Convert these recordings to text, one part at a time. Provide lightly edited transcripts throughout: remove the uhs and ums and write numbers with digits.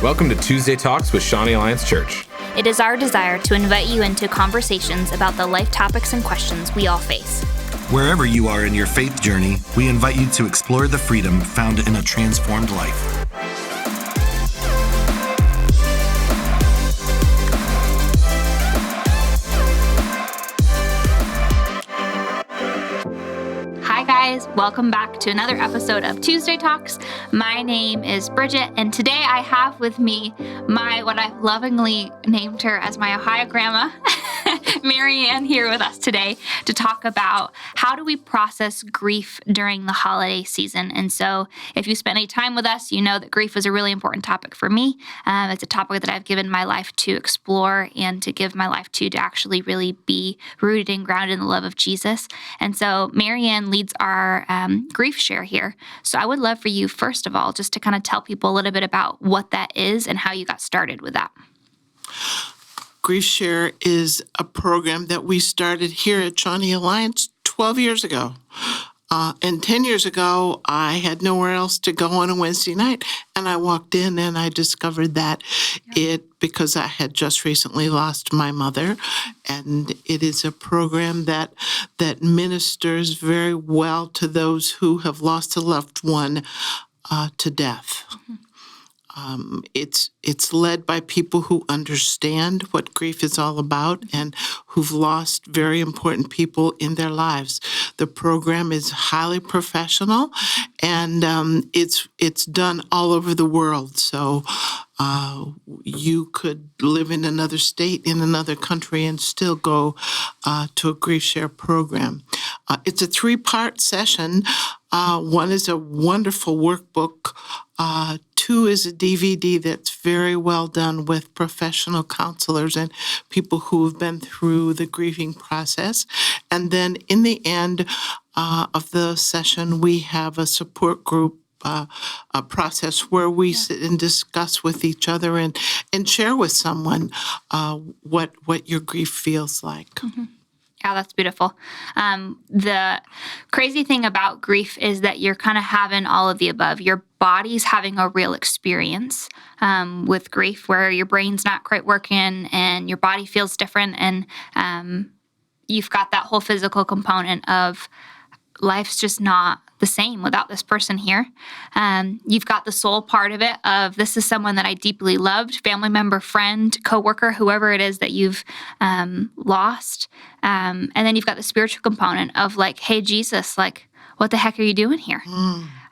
Welcome to Tuesday Talks with Shawnee Alliance Church. It is our desire to invite you into conversations about the life topics and questions we all face. Wherever you are in your faith journey, we invite you to explore the freedom found in a transformed life. Hi guys, welcome back to another episode of Tuesday Talks. My name is Bridgett, and today I have with me what I've lovingly named her as my Ohio grandma, MaryAnn, here with us today to talk about how do we process grief during the holiday season. And so if you spent any time with us, you know that grief is a really important topic for me. It's a topic that I've given my life to explore and to give my life to actually really be rooted and grounded in the love of Jesus. And so MaryAnn leads our Griefshare here. So I would love for you, first of all, just to kind of tell people a little bit about what that is and how you got started with that. Griefshare is a program that we started here at Shawnee Alliance 12 years ago. And 10 years ago, I had nowhere else to go on a Wednesday night. And I walked in and I discovered that because I had just recently lost my mother. And it is a program that ministers very well to those who have lost a loved one to death. Mm-hmm. It's led by people who understand what grief is all about and who've lost very important people in their lives. The program is highly professional, and it's done all over the world. So you could live in another state, in another country, and still go to a Griefshare program. It's a 3-part session. One is a wonderful workbook. 2 is a DVD that's very well done with professional counselors and people who have been through the grieving process. And then in the end of the session, we have a support group a process where we sit and discuss with each other and share with someone what your grief feels like. Mm-hmm. Yeah, that's beautiful. The crazy thing about grief is that you're kind of having all of the above. Your body's having a real experience with grief where your brain's not quite working and your body feels different. And you've got that whole physical component of life's just not the same without this person here. You've got the soul part of it of this is someone that I deeply loved, family member, friend, coworker, whoever it is that you've lost. And then you've got the spiritual component of like, hey, Jesus, like, what the heck are you doing here?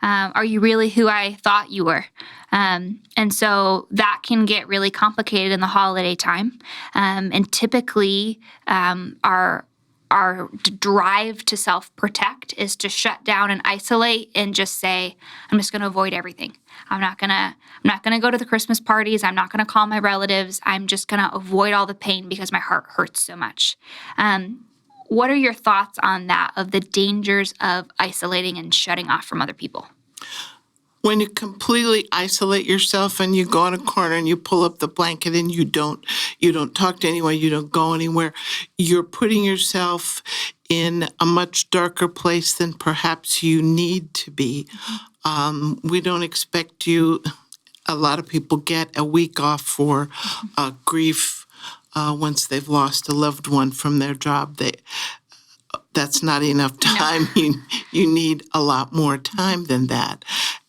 Are you really who I thought you were? And so that can get really complicated in the holiday time. And typically our drive to self-protect is to shut down and isolate and just say, I'm just going to avoid everything. I'm not going to go to the Christmas parties. I'm not going to call my relatives. I'm just going to avoid all the pain because my heart hurts so much. What are your thoughts on that, of the dangers of isolating and shutting off from other people? When you completely isolate yourself and you go in a corner and you pull up the blanket and you don't talk to anyone, you don't go anywhere, you're putting yourself in a much darker place than perhaps you need to be. We don't expect you. A lot of people get a week off for grief once they've lost a loved one from their job. That's not enough time. No. You need a lot more time than that.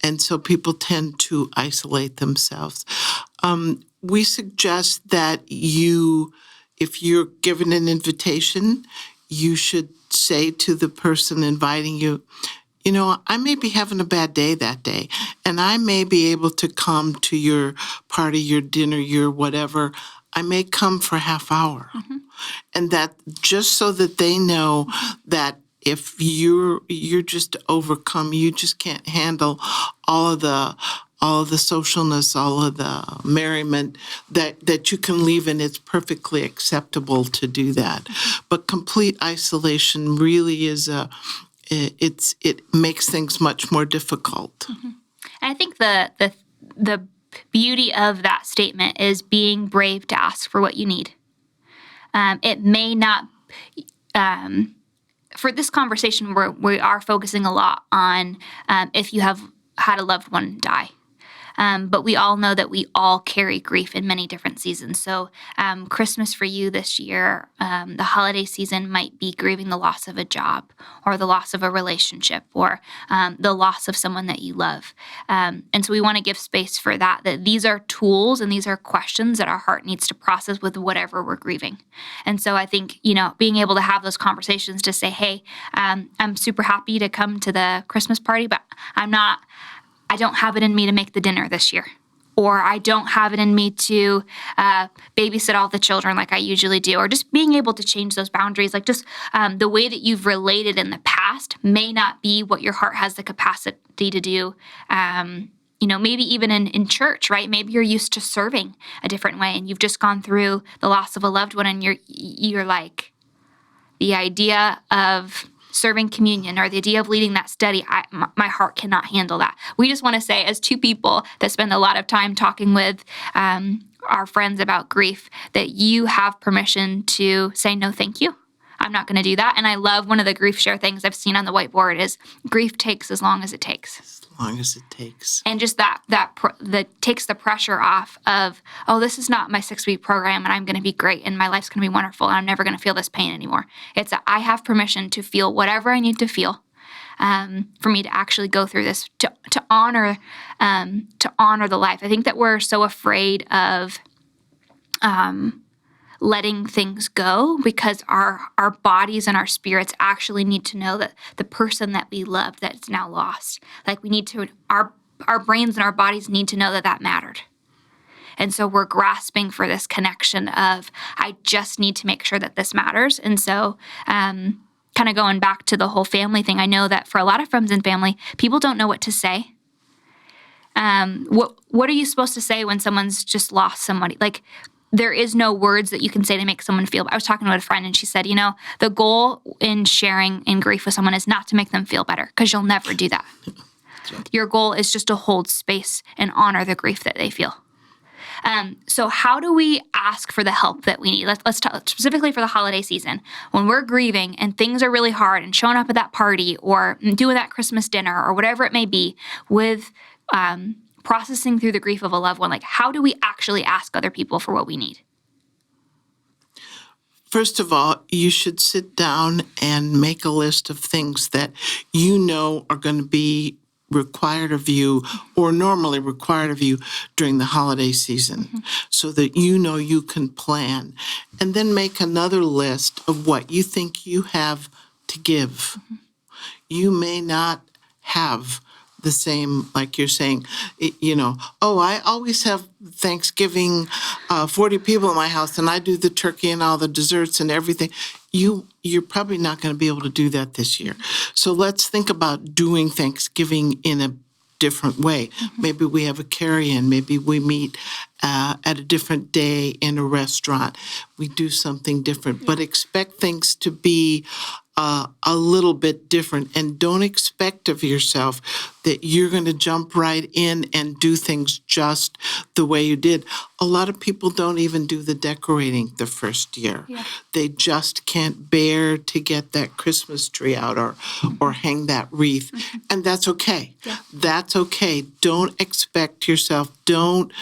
And so people tend to isolate themselves. We suggest that if you're given an invitation, you should say to the person inviting you, I may be having a bad day that day, and I may be able to come to your party, your dinner, your whatever. I may come for a half hour. Mm-hmm. And that just so that they know that if you're just overcome, you just can't handle all of the socialness, all of the merriment that you can leave, and it's perfectly acceptable to do that. But complete isolation really is it makes things much more difficult. Mm-hmm. And I think the beauty of that statement is being brave to ask for what you need. It may not, for this conversation, we are focusing a lot on if you have had a loved one die. But we all know that we all carry grief in many different seasons. So Christmas for you this year, the holiday season might be grieving the loss of a job or the loss of a relationship or the loss of someone that you love. And so we want to give space for that these are tools and these are questions that our heart needs to process with whatever we're grieving. And so I think, being able to have those conversations to say, hey, I'm super happy to come to the Christmas party, but I don't have it in me to make the dinner this year. Or I don't have it in me to babysit all the children like I usually do. Or just being able to change those boundaries. Like just the way that you've related in the past may not be what your heart has the capacity to do. Maybe even in church, right? Maybe you're used to serving a different way and you've just gone through the loss of a loved one and you're like, the idea of serving communion or the idea of leading that study, my heart cannot handle that. We just want to say, as two people that spend a lot of time talking with our friends about grief, that you have permission to say, no, thank you. I'm not going to do that. And I love one of the Griefshare things I've seen on the whiteboard is grief takes as long as it takes. As long as it takes. And just that takes the pressure off of, oh, this is not my 6-week program and I'm going to be great and my life's going to be wonderful and I'm never going to feel this pain anymore. It's that I have permission to feel whatever I need to feel for me to actually go through this, to honor the life. I think that we're so afraid of letting things go because our bodies and our spirits actually need to know that the person that we love that's now lost, like we need to, our brains and our bodies need to know that mattered. And so we're grasping for this connection of, I just need to make sure that this matters. And so kind of going back to the whole family thing, I know that for a lot of friends and family, people don't know what to say. What are you supposed to say when someone's just lost somebody? Like, there is no words that you can say to make someone feel. I was talking to a friend and she said, the goal in sharing in grief with someone is not to make them feel better because you'll never do that. Your goal is just to hold space and honor the grief that they feel. So how do we ask for the help that we need? Let's talk specifically for the holiday season. When we're grieving and things are really hard and showing up at that party or doing that Christmas dinner or whatever it may be with processing through the grief of a loved one, like how do we actually ask other people for what we need? First of all, you should sit down and make a list of things that you know are going to be required of you or normally required of you during the holiday season so that you can plan. And then make another list of what you think you have to give. You may not have the same, like you're saying, I always have Thanksgiving, 40 people in my house, and I do the turkey and all the desserts and everything. You're probably not going to be able to do that this year. So let's think about doing Thanksgiving in a different way. Maybe we have a carry-in. Maybe we meet at a different day in a restaurant. We do something different, but expect things to be a little bit different, and don't expect of yourself that you're going to jump right in and do things just the way you did. A lot of people don't even do the decorating the first year. Yeah. They just can't bear to get that Christmas tree out or hang that wreath, and that's okay. Yeah. That's okay. Don't expect yourself. Don't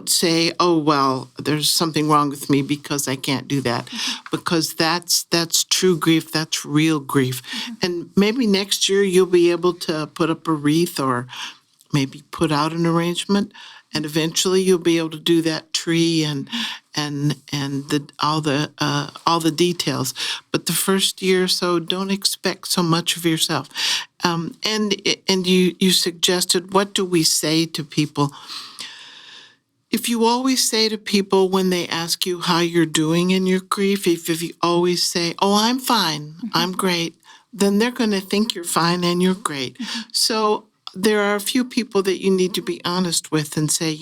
say, oh, well, there's something wrong with me because I can't do that. Because that's true grief. That's real grief. And maybe next year you'll be able to put up a wreath or maybe put out an arrangement. And eventually you'll be able to do that tree and all the details. But the first year or so, don't expect so much of yourself. And you suggested, what do we say to people? If you always say to people when they ask you how you're doing in your grief, if you always say, oh, I'm fine, I'm great, then they're going to think you're fine and you're great. So there are a few people that you need to be honest with and say,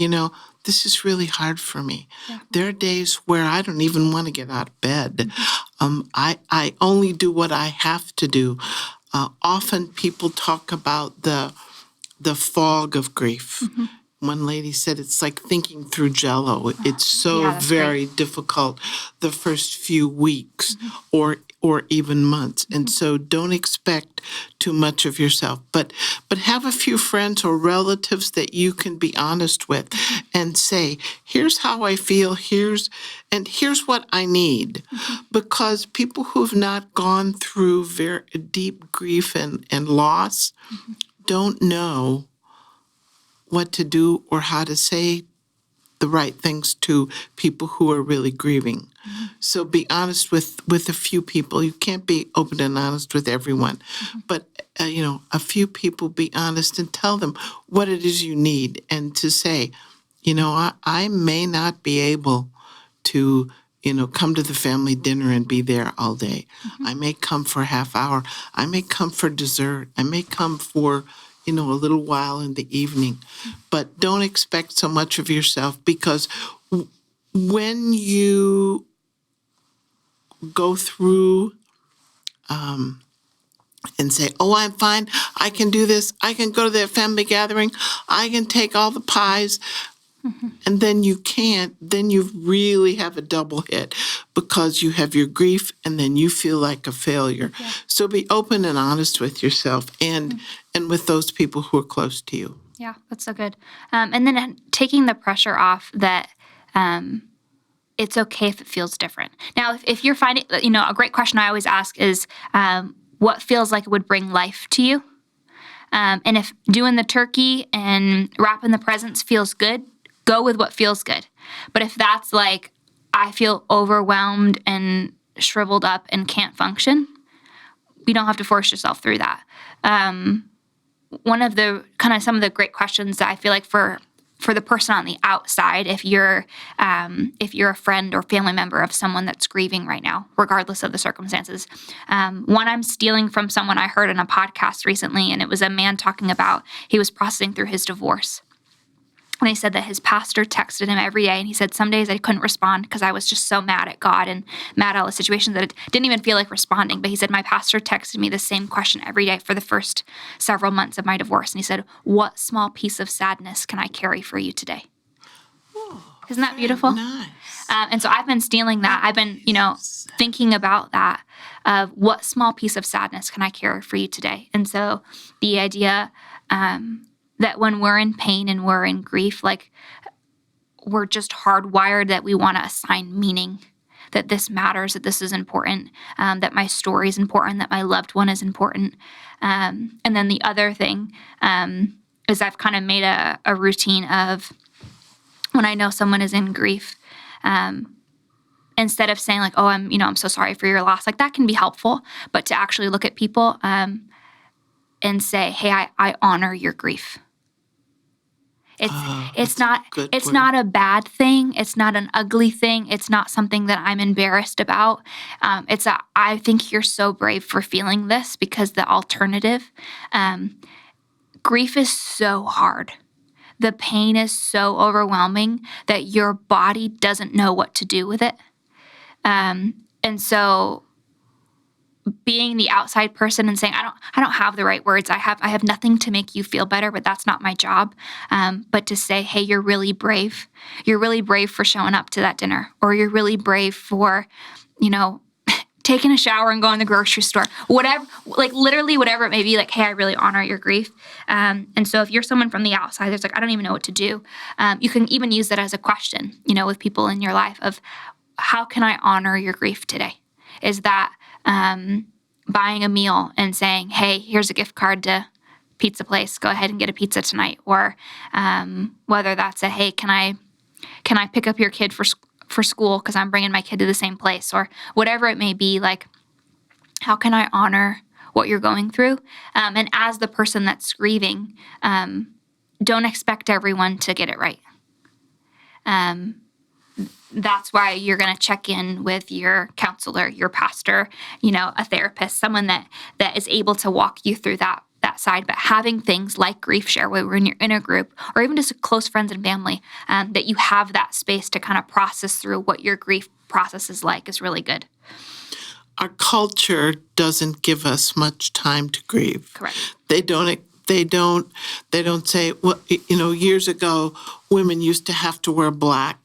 this is really hard for me. Yeah. There are days where I don't even want to get out of bed. I only do what I have to do. Often people talk about the fog of grief. one lady said it's like thinking through Jello. It's so Yeah, that's very difficult the first few weeks or even months. And so don't expect too much of yourself. But have a few friends or relatives that you can be honest with and say, here's how I feel, here's what I need. Because people who've not gone through very deep grief and loss don't know what to do or how to say the right things to people who are really grieving. So be honest with a few people. You can't be open and honest with everyone, but a few people, be honest and tell them what it is you need, and to say, I may not be able to come to the family dinner and be there all day. I may come for a half hour. I may come for dessert. I may come for a little while in the evening, but don't expect so much of yourself, because when you go through and say, oh, I'm fine, I can do this, I can go to that family gathering, I can take all the pies, and then you can't, then you really have a double hit, because you have your grief and then you feel like a failure. Yeah. So be open and honest with yourself and with those people who are close to you. Yeah, that's so good. And then taking the pressure off that it's okay if it feels different. Now, if you're finding, a great question I always ask is, what feels like it would bring life to you? And if doing the turkey and wrapping the presents feels good, go with what feels good. But if that's like, I feel overwhelmed and shriveled up and can't function, you don't have to force yourself through that. One of the some of the great questions that I feel like for the person on the outside, if you're a friend or family member of someone that's grieving right now, regardless of the circumstances. One I'm stealing from someone I heard in a podcast recently, and it was a man talking about he was processing through his divorce. And he said that his pastor texted him every day, and he said, some days I couldn't respond because I was just so mad at God and mad at all the situations that it didn't even feel like responding. But he said, my pastor texted me the same question every day for the first several months of my divorce. And he said, what small piece of sadness can I carry for you today? Isn't that beautiful? Nice. And so I've been stealing that. I've been, thinking about that, of what small piece of sadness can I carry for you today? And so the idea that when we're in pain and we're in grief, like we're just hardwired that we want to assign meaning, that this matters, that this is important, that my story is important, that my loved one is important. And then the other thing is I've kind of made a routine of when I know someone is in grief, instead of saying like, oh, I'm so sorry for your loss, like that can be helpful, but to actually look at people and say, hey, I honor your grief. It's not a bad thing. It's not an ugly thing. It's not something that I'm embarrassed about. I think you're so brave for feeling this, because the alternative, grief is so hard. The pain is so overwhelming that your body doesn't know what to do with it. And so being the outside person and saying, I don't have the right words. I have nothing to make you feel better, but that's not my job. But to say, hey, you're really brave. You're really brave for showing up to that dinner, or you're really brave for, taking a shower and going to the grocery store, whatever, like literally whatever it may be, like, hey, I really honor your grief. And so if you're someone from the outside that's like, I don't even know what to do, you can even use that as a question, with people in your life of, how can I honor your grief today? Is that buying a meal and saying, hey, here's a gift card to pizza place, go ahead and get a pizza tonight? Or whether that's a, hey, can I pick up your kid for school because I'm bringing my kid to the same place, or whatever it may be, like, how can I honor what you're going through? And as the person that's grieving, don't expect everyone to get it right. That's why you're going to check in with your counselor, your pastor, a therapist, someone that is able to walk you through that side. But having things like Griefshare, where you're in a group, or even just close friends and family, that you have that space to kind of process through what your grief process is like, is really good. Our culture doesn't give us much time to grieve. Correct. They don't They don't say, well, years ago, women used to have to wear black.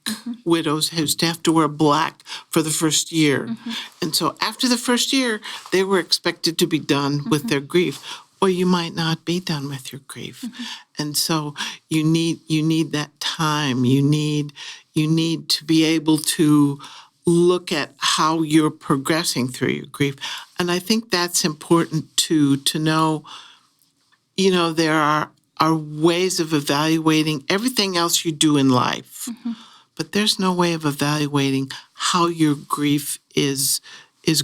Widows used to have to wear black for the first year. And so after the first year, they were expected to be done with their grief. Or you might not be done with your grief. And so you need that time. You need to be able to look at how you're progressing through your grief. And I think that's important to know. There are ways of evaluating everything else you do in life, but there's no way of evaluating how your grief is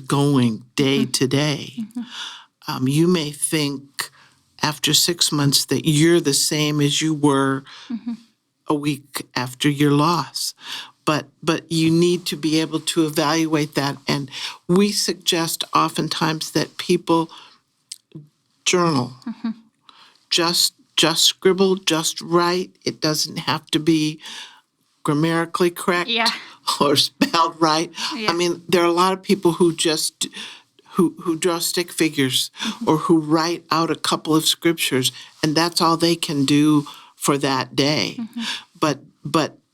going day to day. You may think after 6 months that you're the same as you were a week after your loss. But you need to be able to evaluate that. And we suggest oftentimes that people journal. Just scribble, just write. It doesn't have to be grammatically correct or spelled right. Yeah. I mean, there are a lot of people who just who draw stick figures or who write out a couple of scriptures, and that's all they can do for that day. But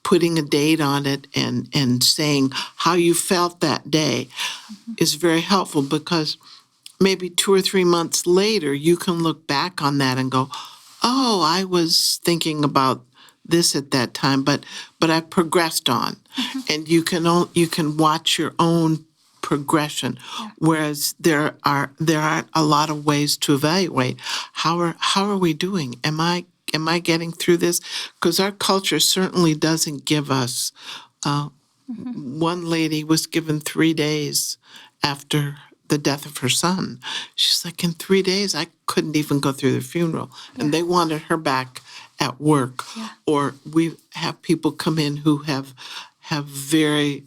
putting a date on it and saying how you felt that day is very helpful, because maybe 2 or 3 months later, you can look back on that and go, oh, I was thinking about this at that time, but I progressed on. And you can watch your own progression, whereas there aren't a lot of ways to evaluate how are we doing? Am I getting through this? Because our culture certainly doesn't give us. One lady was given 3 days after the death of her son. She's like, in 3 days, I couldn't even go through the funeral. And they wanted her back at work. Or we have people come in who have very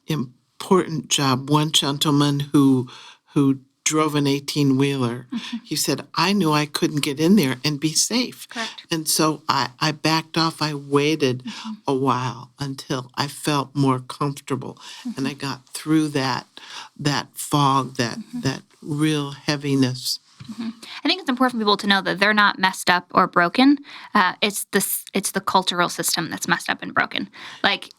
important job. One gentleman who drove an 18-wheeler. He said, I knew I couldn't get in there and be safe. Correct. And so I backed off. I waited a while until I felt more comfortable. And I got through that fog, that real heaviness. I think it's important for people to know that they're not messed up or broken. It's the cultural system that's messed up and broken. Like,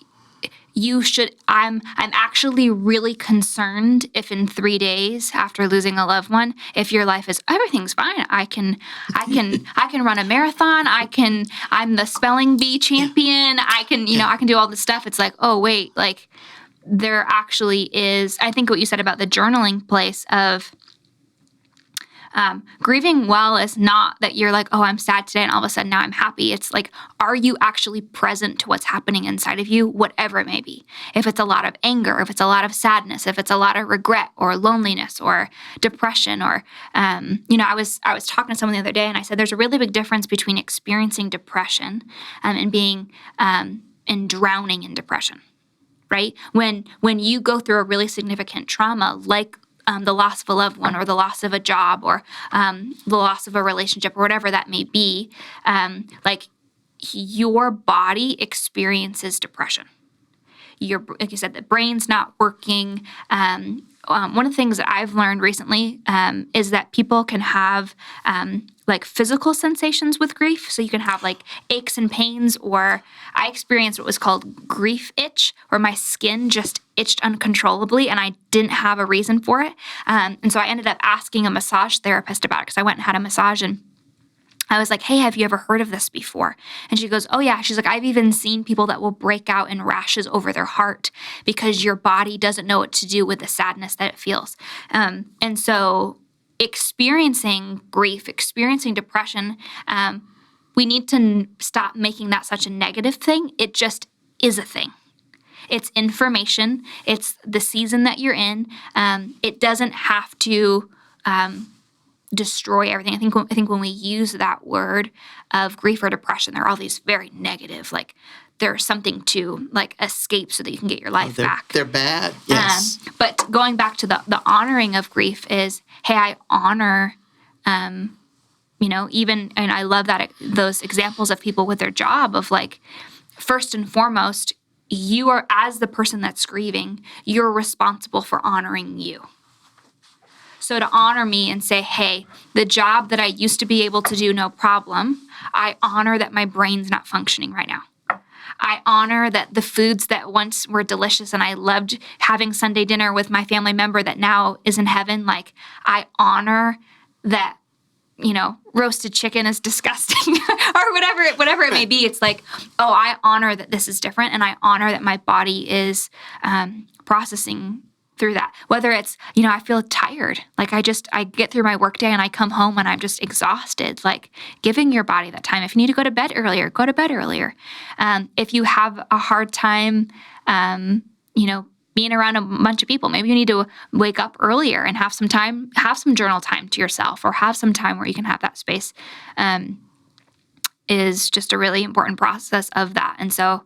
I'm actually really concerned if in 3 days after losing a loved one, if your life is everything's fine. I can run a marathon. I'm the spelling bee champion. I can do all this stuff. It's like, oh wait, like there actually is. I think what you said about the journaling place of grieving well is not that you're like, oh, I'm sad today and all of a sudden now I'm happy. It's like, are you actually present to what's happening inside of you, whatever it may be? If it's a lot of anger, if it's a lot of sadness, if it's a lot of regret or loneliness or depression or, I was talking to someone the other day and I said, there's a really big difference between experiencing depression and being and drowning in depression, right? When you go through a really significant trauma, like the loss of a loved one or the loss of a job or the loss of a relationship or whatever that may be, like your body experiences depression. Like you said, the brain's not working. One of the things that I've learned recently is that people can have like physical sensations with grief. So you can have like aches and pains, or I experienced what was called grief itch, where my skin just itched uncontrollably and I didn't have a reason for it. And so I ended up asking a massage therapist about it because I went and had a massage and I was like, hey, have you ever heard of this before? And she goes, oh yeah. She's like, I've even seen people that will break out in rashes over their heart because your body doesn't know what to do with the sadness that it feels. And so experiencing grief, experiencing depression, we need to stop making that such a negative thing. It just is a thing. It's information. It's the season that you're in. It doesn't have to destroy everything. I think when we use that word of grief or depression, there are all these very negative, like there's something to like escape so that you can get your life back. They're bad, yes. But going back to the honoring of grief is, hey, I honor, even, and I love that those examples of people with their job of like, first and foremost, you are, as the person that's grieving, you're responsible for honoring you. So to honor me and say, hey, the job that I used to be able to do, no problem, I honor that my brain's not functioning right now. I honor that the foods that once were delicious and I loved having Sunday dinner with my family member that now is in heaven, like I honor that, roasted chicken is disgusting or whatever it may be. It's like, oh, I honor that this is different, and I honor that my body is processing through that. Whether it's, I feel tired, like I get through my workday and I come home and I'm just exhausted, like giving your body that time. If you need to go to bed earlier, go to bed earlier. If you have a hard time, being around a bunch of people, maybe you need to wake up earlier and have some time, have some journal time to yourself, or have some time where you can have that space, is just a really important process of that. And so,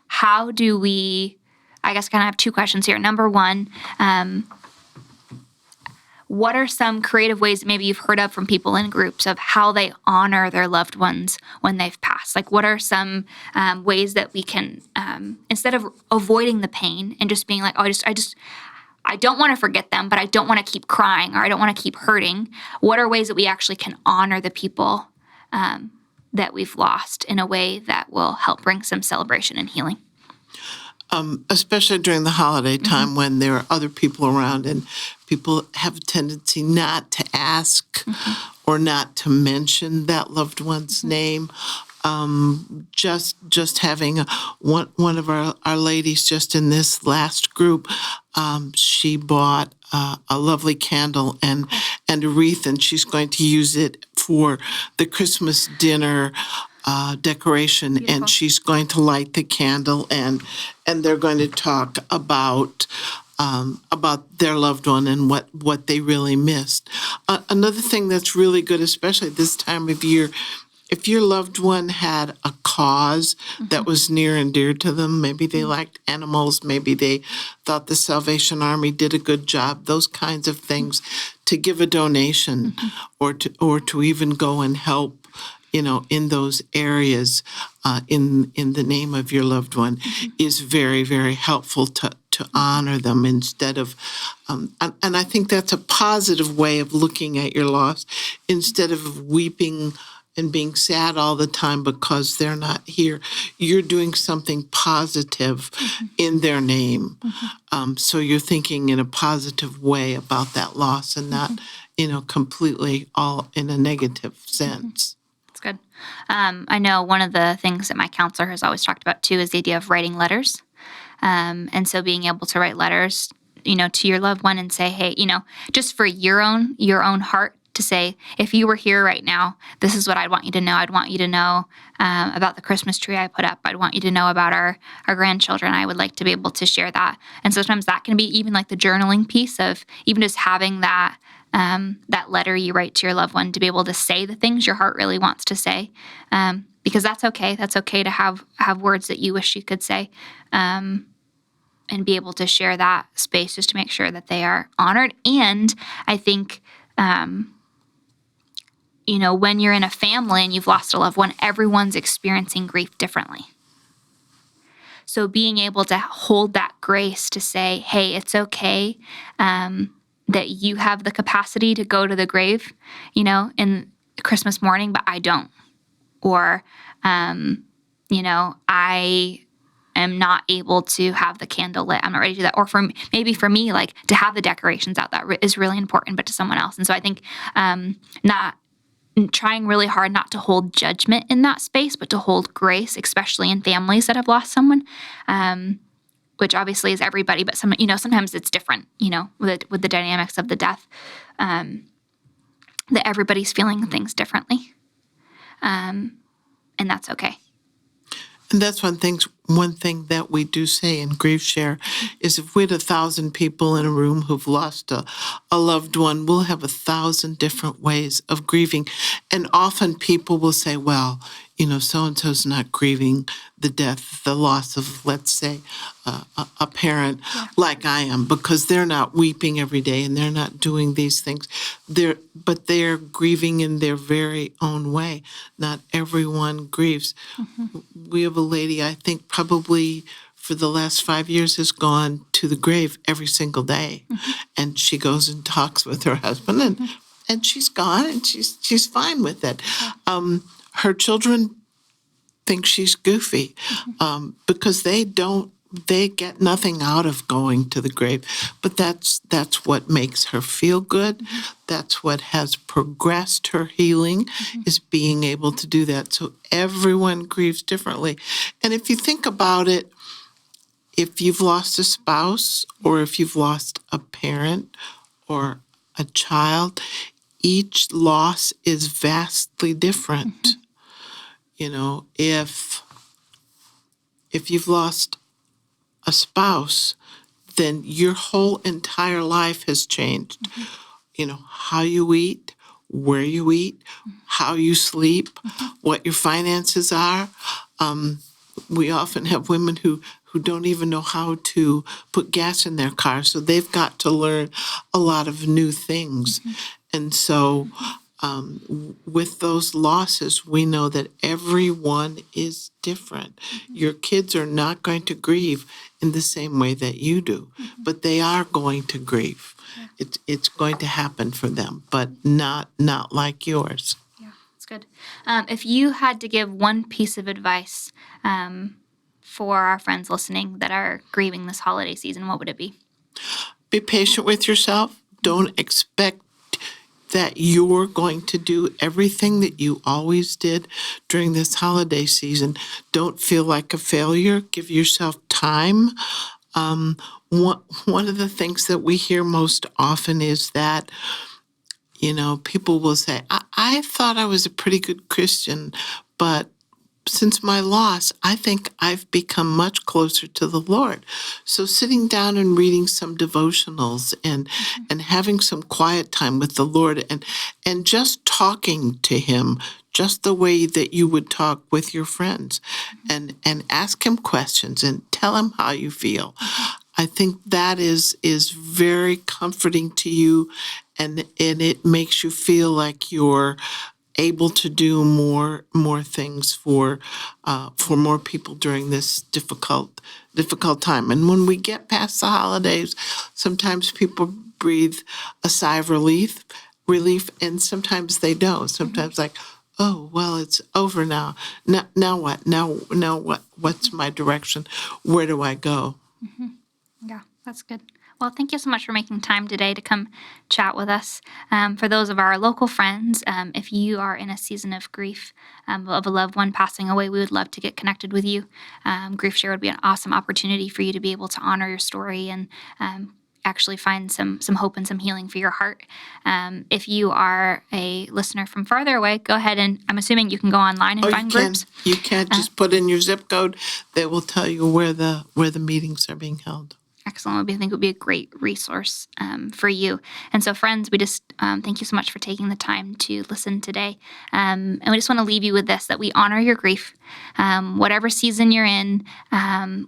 how do we, I guess, kind of have two questions here. Number one, what are some creative ways that maybe you've heard of from people in groups of how they honor their loved ones when they've passed? Like, what are some ways that we can, instead of avoiding the pain and just being like, oh, I don't want to forget them, but I don't want to keep crying, or I don't want to keep hurting. What are ways that we actually can honor the people that we've lost in a way that will help bring some celebration and healing? Especially during the holiday time when there are other people around and people have a tendency not to ask or not to mention that loved one's name. Just having one of our ladies just in this last group, she bought a lovely candle and a wreath, and she's going to use it for the Christmas dinner decoration. Beautiful. And she's going to light the candle, and they're going to talk about their loved one and what they really missed. Another thing that's really good, especially this time of year, if your loved one had a cause that was near and dear to them, maybe they liked animals, maybe they thought the Salvation Army did a good job, those kinds of things, to give a donation or to even go and help, in those areas, in the name of your loved one, is very, very helpful to honor them instead of, and I think that's a positive way of looking at your loss, instead of weeping and being sad all the time because they're not here. You're doing something positive in their name. So you're thinking in a positive way about that loss and not, completely all in a negative sense. That's good. I know one of the things that my counselor has always talked about too is the idea of writing letters. And so being able to write letters, to your loved one and say, hey, just for your own heart, to say, if you were here right now, this is what I'd want you to know. I'd want you to know about the Christmas tree I put up. I'd want you to know about our grandchildren. I would like to be able to share that. And sometimes that can be even like the journaling piece of even just having that letter you write to your loved one to be able to say the things your heart really wants to say, because that's okay. That's okay to have words that you wish you could say, and be able to share that space just to make sure that they are honored. And I think, when you're in a family and you've lost a loved one, everyone's experiencing grief differently. So being able to hold that grace to say, hey, it's okay that you have the capacity to go to the grave, in Christmas morning, but I don't. Or, I am not able to have the candle lit. I'm not ready to do that. Or for me, like to have the decorations out, that is really important, but to someone else. And so I think not trying really hard not to hold judgment in that space, but to hold grace, especially in families that have lost someone, which obviously is everybody, but sometimes it's different, with the dynamics of the death, that everybody's feeling things differently. And that's okay. And that's one thing that we do say in Griefshare is if we had 1,000 people in a room who've lost a loved one, we'll have 1,000 different ways of grieving. And often people will say, well, so-and-so's not grieving the death, the loss of, let's say, a parent like I am, because they're not weeping every day and they're not doing these things. But they're grieving in their very own way. Not everyone grieves. We have a lady, I think probably for the last 5 years has gone to the grave every single day. And she goes and talks with her husband, and she's gone, and she's fine with it. Her children think she's goofy because they get nothing out of going to the grave. But that's what makes her feel good. That's what has progressed her healing, is being able to do that. So everyone grieves differently. And if you think about it, if you've lost a spouse, or if you've lost a parent or a child, each loss is vastly different. You know, if you've lost a spouse, then your whole entire life has changed. You know, how you eat, where you eat, how you sleep, what your finances are. We often have women who don't even know how to put gas in their car, so they've got to learn a lot of new things. And so with those losses, we know that everyone is different. Your kids are not going to grieve in the same way that you do, but they are going to grieve. It's going to happen for them, but not like yours. Yeah, that's good. If you had to give one piece of advice for our friends listening that are grieving this holiday season, what would it be? Be patient with yourself. Don't expect that you're going to do everything that you always did during this holiday season. Don't feel like a failure. Give yourself time. One of the things that we hear most often is that, you know, people will say, I thought I was a pretty good Christian, but since my loss, I think I've become much closer to the Lord. So sitting down and reading some devotionals and having some quiet time with the Lord and just talking to him just the way that you would talk with your friends, and ask him questions and tell him how you feel. I think that is very comforting to you, and it makes you feel like you're able to do more things for more people during this difficult time. And when we get past the holidays, sometimes people breathe a sigh of relief, and sometimes they don't. Sometimes like, oh, well, it's over now. Now what? Now what? What's my direction? Where do I go? Yeah, that's good. Well, thank you so much for making time today to come chat with us. For those of our local friends, if you are in a season of grief of a loved one passing away, we would love to get connected with you. Griefshare would be an awesome opportunity for you to be able to honor your story and actually find some hope and some healing for your heart. If you are a listener from farther away, go ahead and I'm assuming you can go online and find groups. You can just put in your zip code. They will tell you where the meetings are being held. Excellent. I think it would be a great resource for you. And so, friends, we just thank you so much for taking the time to listen today. And we just want to leave you with this, that we honor your grief. Whatever season you're in,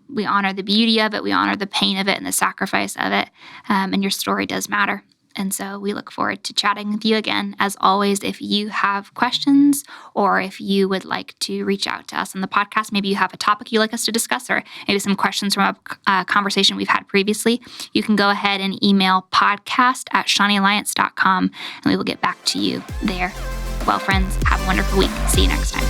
we honor the beauty of it, we honor the pain of it and the sacrifice of it. And your story does matter. And so we look forward to chatting with you again. As always, if you have questions or if you would like to reach out to us on the podcast, maybe you have a topic you'd like us to discuss or maybe some questions from a conversation we've had previously, you can go ahead and email podcast@ShawneeAlliance.com and we will get back to you there. Well, friends, have a wonderful week. See you next time.